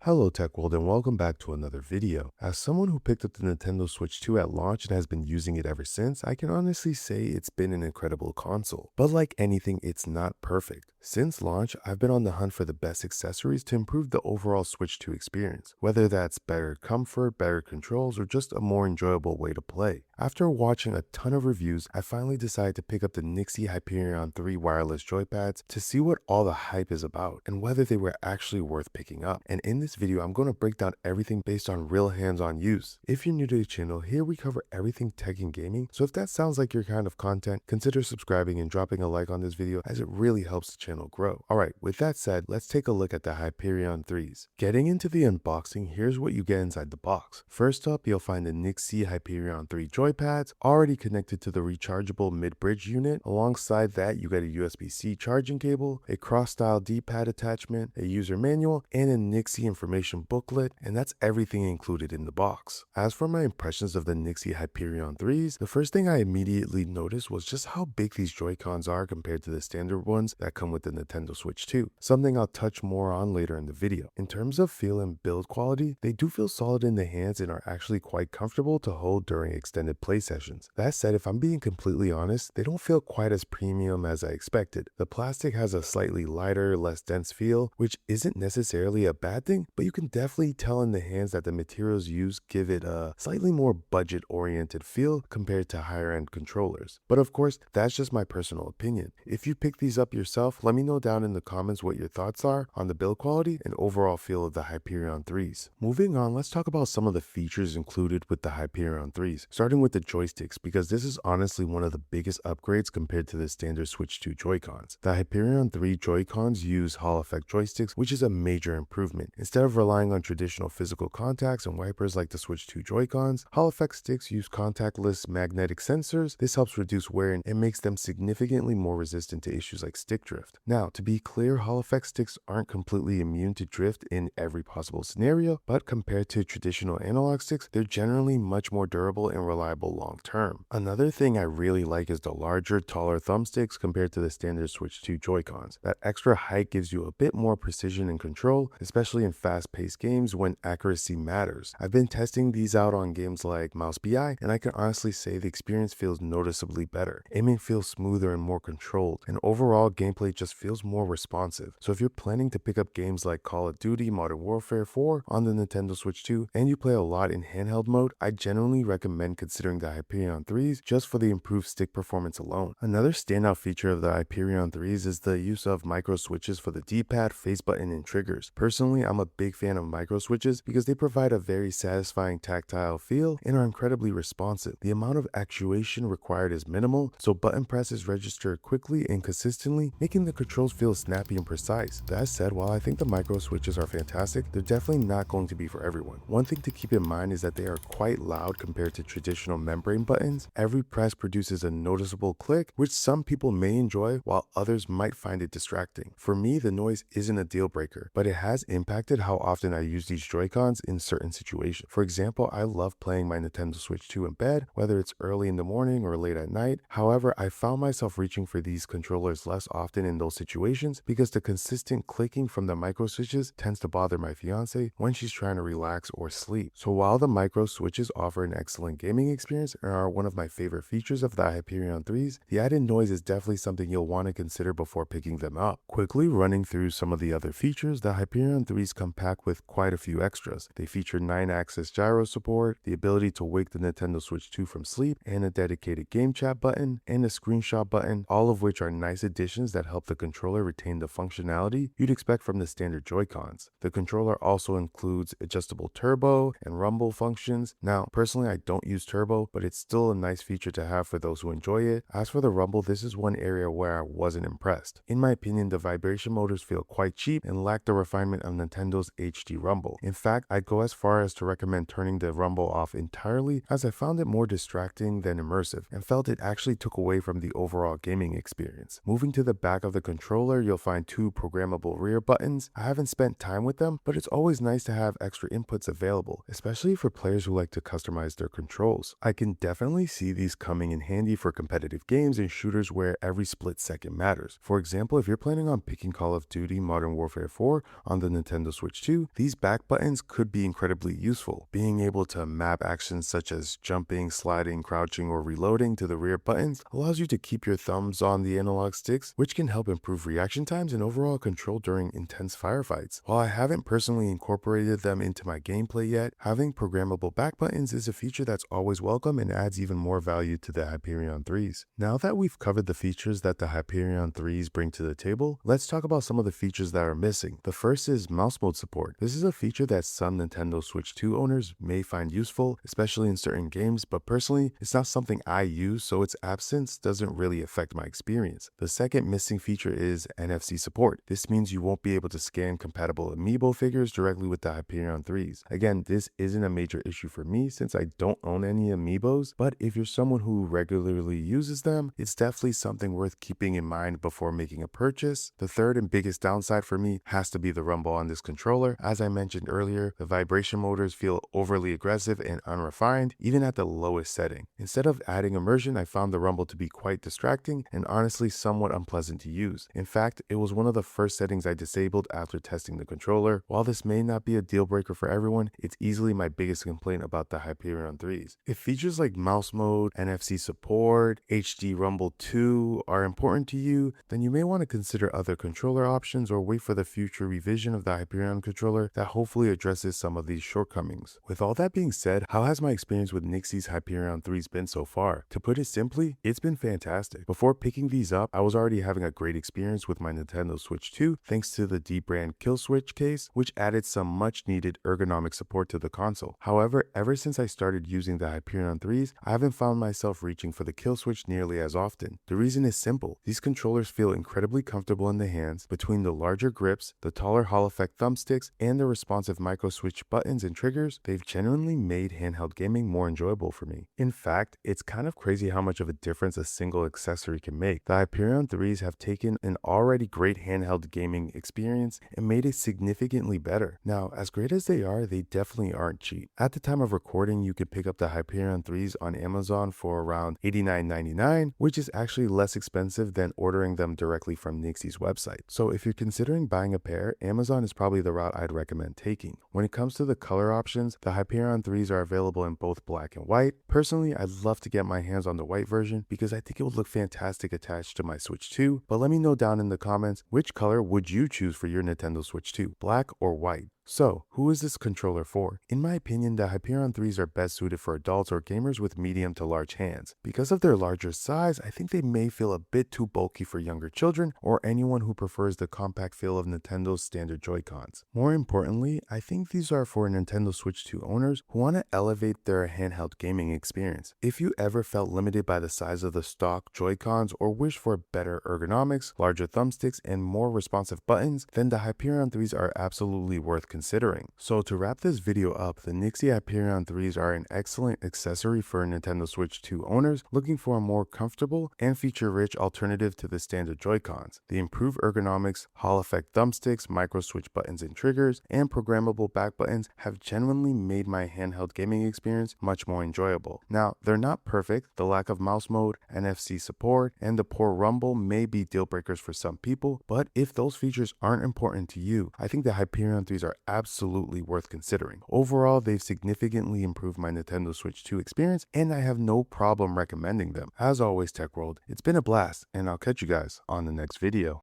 Hello Tech World and welcome back to another video. As someone who picked up the Nintendo Switch 2 at launch and has been using it ever since, I can honestly say it's been an incredible console. But like anything, it's not perfect. Since launch, I've been on the hunt for the best accessories to improve the overall Switch 2 experience, whether that's better comfort, better controls, or just a more enjoyable way to play. After watching a ton of reviews, I finally decided to pick up the NYXI Hyperion 3 wireless joypads to see what all the hype is about and whether they were actually worth picking up. And in this video, I'm going to break down everything based on real hands-on use. If you're new to the channel, here we cover everything tech and gaming, so if that sounds like your kind of content, consider subscribing and dropping a like on this video as it really helps the channel grow. Alright, with that said, let's take a look at the Hyperion 3s. Getting into the unboxing, here's what you get inside the box. First up, you'll find the NYXI Hyperion 3 joypads already connected to the rechargeable mid-bridge unit. Alongside that, you get a USB-C charging cable, a cross-style D-pad attachment, a user manual, and a NYXI information booklet, and that's everything included in the box. As for my impressions of the NYXI Hyperion 3s, the first thing I immediately noticed was just how big these Joy-Cons are compared to the standard ones that come with the Nintendo Switch 2, something I'll touch more on later in the video. In terms of feel and build quality, they do feel solid in the hands and are actually quite comfortable to hold during extended play sessions. That said, if I'm being completely honest, they don't feel quite as premium as I expected. The plastic has a slightly lighter, less dense feel, which isn't necessarily a bad thing, but you can definitely tell in the hands that the materials used give it a slightly more budget-oriented feel compared to higher-end controllers. But of course, that's just my personal opinion. If you pick these up yourself, let me know down in the comments what your thoughts are on the build quality and overall feel of the Hyperion 3s. Moving on, let's talk about some of the features included with the Hyperion 3s, starting with the joysticks, because this is honestly one of the biggest upgrades compared to the standard Switch 2 Joy-Cons. The Hyperion 3 Joy-Cons use Hall effect joysticks, which is a major improvement. Instead of relying on traditional physical contacts and wipers like the Switch 2 Joy-Cons, Hall effect sticks use contactless magnetic sensors. This helps reduce wear and makes them significantly more resistant to issues like stick drift. Now, to be clear, Hall effect sticks aren't completely immune to drift in every possible scenario, but compared to traditional analog sticks, they're generally much more durable and reliable long term. Another thing I really like is the larger, taller thumbsticks compared to the standard Switch 2 Joy-Cons. That extra height gives you a bit more precision and control, especially in fast-paced games when accuracy matters. I've been testing these out on games like Mouse BI, and I can honestly say the experience feels noticeably better. Aiming feels smoother and more controlled, and overall gameplay just feels more responsive. So if you're planning to pick up games like Call of Duty Modern Warfare 4 on the Nintendo Switch 2, and you play a lot in handheld mode, I genuinely recommend considering the Hyperion 3s just for the improved stick performance alone. Another standout feature of the Hyperion 3s is the use of micro switches for the D-pad, face button, and triggers. Personally, I'm a big fan of micro switches because they provide a very satisfying tactile feel and are incredibly responsive. The amount of actuation required is minimal, so button presses register quickly and consistently, making the controls feel snappy and precise. That said, while I think the micro switches are fantastic, they're definitely not going to be for everyone. One thing to keep in mind is that they are quite loud compared to traditional membrane buttons. Every press produces a noticeable click, which some people may enjoy while others might find it distracting. For me, the noise isn't a deal breaker, but it has impacted how often I use these Joy-Cons in certain situations. For example, I love playing my Nintendo Switch 2 in bed, whether it's early in the morning or late at night. However, I found myself reaching for these controllers less often in those situations because the consistent clicking from the micro switches tends to bother my fiance when she's trying to relax or sleep. So while the micro switches offer an excellent gaming experience and are one of my favorite features of the Hyperion 3s, the added noise is definitely something you'll want to consider before picking them up. Quickly running through some of the other features, the Hyperion 3s come packed with quite a few extras. They feature 9-axis gyro support, the ability to wake the Nintendo Switch 2 from sleep, and a dedicated game chat button, and a screenshot button, all of which are nice additions that help the controller retain the functionality you'd expect from the standard Joy-Cons. The controller also includes adjustable turbo and rumble functions. Now, personally, I don't use turbo, but it's still a nice feature to have for those who enjoy it. As for the rumble, this is one area where I wasn't impressed. In my opinion, the vibration motors feel quite cheap and lack the refinement of Nintendo's HD rumble. In fact, I'd go as far as to recommend turning the rumble off entirely, as I found it more distracting than immersive and felt it actually took away from the overall gaming experience. Moving to the back of the controller, you'll find two programmable rear buttons. I haven't spent time with them, but it's always nice to have extra inputs available, especially for players who like to customize their controls. I can definitely see these coming in handy for competitive games and shooters where every split second matters. For example, if you're planning on picking Call of Duty Modern Warfare 4 on the Nintendo Switch Switch 2, these back buttons could be incredibly useful. Being able to map actions such as jumping, sliding, crouching, or reloading to the rear buttons allows you to keep your thumbs on the analog sticks, which can help improve reaction times and overall control during intense firefights. While I haven't personally incorporated them into my gameplay yet, having programmable back buttons is a feature that's always welcome and adds even more value to the Hyperion 3s. Now that we've covered the features that the Hyperion 3s bring to the table, let's talk about some of the features that are missing. The first is mouse mode support. This is a feature that some Nintendo Switch 2 owners may find useful, especially in certain games, but personally, it's not something I use, so its absence doesn't really affect my experience. The second missing feature is NFC support. This means you won't be able to scan compatible amiibo figures directly with the Hyperion 3s. Again, this isn't a major issue for me since I don't own any amiibos, but if you're someone who regularly uses them, it's definitely something worth keeping in mind before making a purchase. The third and biggest downside for me has to be the rumble on this controller. As I mentioned earlier, the vibration motors feel overly aggressive and unrefined, even at the lowest setting. Instead of adding immersion, I found the rumble to be quite distracting and honestly somewhat unpleasant to use. In fact, it was one of the first settings I disabled after testing the controller. While this may not be a deal breaker for everyone, it's easily my biggest complaint about the Hyperion 3s. If features like mouse mode, NFC support, HD Rumble 2 are important to you, then you may want to consider other controller options or wait for the future revision of the Hyperion controller that hopefully addresses some of these shortcomings. With all that being said, how has my experience with NYXI's Hyperion 3s been so far? To put it simply, it's been fantastic. Before picking these up, I was already having a great experience with my Nintendo Switch 2 thanks to the D-brand kill switch case, which added some much needed ergonomic support to the console. However, ever since I started using the Hyperion 3s, I haven't found myself reaching for the kill switch nearly as often. The reason is simple. These controllers feel incredibly comfortable in the hands. Between the larger grips, the taller Hall effect thumbsticks, and the responsive micro switch buttons and triggers, they've genuinely made handheld gaming more enjoyable for me. In fact, it's kind of crazy how much of a difference a single accessory can make. The Hyperion 3s have taken an already great handheld gaming experience and made it significantly better. Now, as great as they definitely aren't cheap. At the time of recording, you could pick up the Hyperion 3s on Amazon for around $89.99, which is actually less expensive than ordering them directly from NYXI's website. So if you're considering buying a pair, Amazon is probably the route I'd recommend taking. When it comes to the color options, the Hyperion 3s are available in both black and white. Personally, I'd love to get my hands on the white version because I think it would look fantastic attached to my Switch 2, but let me know down in the comments which color would you choose for your Nintendo Switch 2, black or white? So, who is this controller for? In my opinion, the Hyperion 3s are best suited for adults or gamers with medium to large hands. Because of their larger size, I think they may feel a bit too bulky for younger children or anyone who prefers the compact feel of Nintendo's standard Joy-Cons. More importantly, I think these are for Nintendo Switch 2 owners who want to elevate their handheld gaming experience. If you ever felt limited by the size of the stock Joy-Cons or wish for better ergonomics, larger thumbsticks, and more responsive buttons, then the Hyperion 3s are absolutely worth considering. So to wrap this video up, the NYXI Hyperion 3s are an excellent accessory for Nintendo Switch 2 owners looking for a more comfortable and feature-rich alternative to the standard Joy-Cons. The improved ergonomics, Hall effect thumbsticks, micro switch buttons and triggers, and programmable back buttons have genuinely made my handheld gaming experience much more enjoyable. Now, they're not perfect. The lack of mouse mode, NFC support, and the poor rumble may be deal breakers for some people, but if those features aren't important to you, I think the Hyperion 3s are absolutely worth considering. Overall, they've significantly improved my Nintendo Switch 2 experience, and I have no problem recommending them. As always, Tech World, it's been a blast, and I'll catch you guys on the next video.